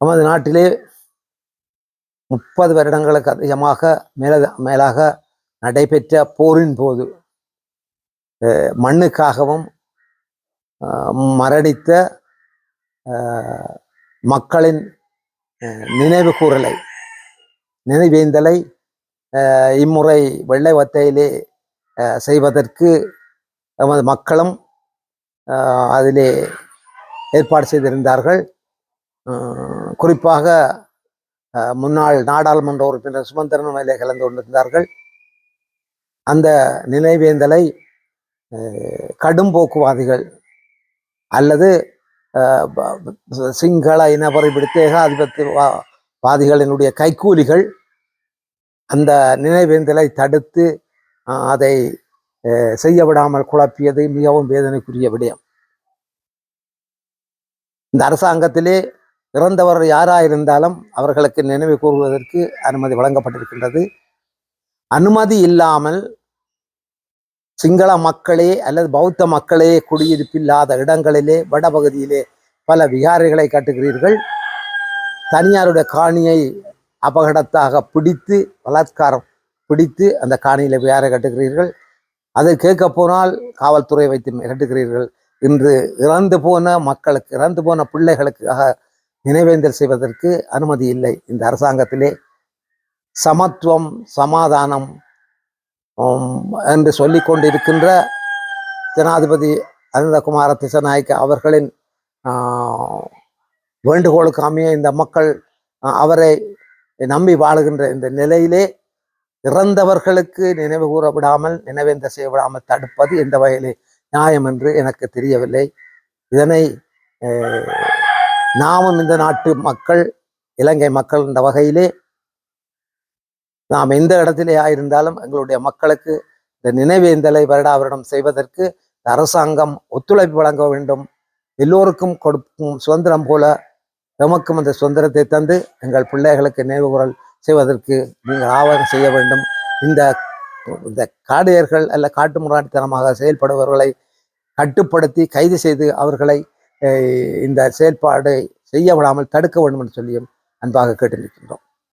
நமது நாட்டிலே 30 வருடங்களுக்கு அதிகமாக மேலாக நடைபெற்ற போரின் போது மண்ணுக்காகவும் மரணித்த மக்களின் நினைவு கூறலை நினைவேந்தலை இம்முறை வெள்ளை வத்தையிலே செய்வதற்கு நமது மக்களும் அதிலே ஏற்பாடு செய்திருந்தார்கள். குறிப்பாக முன்னாள் நாடாளுமன்ற உறுப்பினர் சுமந்திரன் மேலே கலந்து கொண்டிருந்தார்கள். அந்த நினைவேந்தலை கடும் போக்குவாதிகள் அல்லது சிங்கள இனவரை பிடித்த ஏகாதிபத்தியவாதிகளினுடைய கைக்கூலிகள் அந்த நினைவேந்தலை தடுத்து அதை செய்ய விடாமல் குழப்பியது மிகவும் வேதனைக்குரிய விடயம். இந்த அரசாங்கத்திலே இறந்தவர் யாராயிருந்தாலும் அவர்களுக்கு நினைவு கூறுவதற்கு அனுமதி வழங்கப்பட்டிருக்கின்றது. அனுமதி இல்லாமல் சிங்கள மக்களே அல்லது பௌத்த மக்களே குடியிருப்பில்லாத இடங்களிலே வடபகுதியிலே பல விகாரைகளை கட்டுகிறீர்கள். தனியாருடைய காணியை அபகடத்தாக பிடித்து பலாத்காரம் பிடித்து அந்த காணியில விகாரை கட்டுகிறீர்கள். அதை கேட்க போனால் காவல்துறை வைத்து மிரட்டுகிறீர்கள். இன்று இறந்து போன மக்களுக்கு, இறந்து போன பிள்ளைகளுக்காக நினைவேந்தல் செய்வதற்கு அனுமதி இல்லை. இந்த அரசாங்கத்திலே சமத்துவம், சமாதானம் என்று சொல்லிக் கொண்டிருக்கின்ற ஜனாதிபதி அனந்தகுமார திசாநாயக்க அவர்களின் வேண்டுகோளுக்கு அமைய இந்த மக்கள் அவரை நம்பி வாழுகின்ற இந்த நிலையிலே இறந்தவர்களுக்கு நினைவு கூற விடாமல், நினைவேந்த செய்ய விடாமல் தடுப்பது எந்த வகையிலே நியாயம் என்று எனக்கு தெரியவில்லை. இதனை நாமும் இந்த நாட்டு மக்கள், இலங்கை மக்கள் என்ற வகையிலே நாம் எந்த இடத்திலே ஆயிருந்தாலும் எங்களுடைய மக்களுக்கு இந்த நினைவேந்தலை வருடாவரிடம் செய்வதற்கு அரசாங்கம் ஒத்துழைப்பு வழங்க வேண்டும். எல்லோருக்கும் கொடுக்கும் சுதந்திரம் போல எமக்கும் அந்த சுதந்திரத்தை தந்து எங்கள் பிள்ளைகளுக்கு நினைவுகூறல் செய்வதற்கு நீங்கள் ஆவணம் செய்ய வேண்டும். இந்த காடையர்கள் அல்ல காட்டு முராட்டித்தனமாக செயல்படுபவர்களை கட்டுப்படுத்தி கைது செய்து அவர்களை இந்த செயல்பாடை செய்ய விடாமல் தடுக்க வேண்டும் என்று சொல்லியும் அன்பாக கேட்டு நிற்கின்றோம்.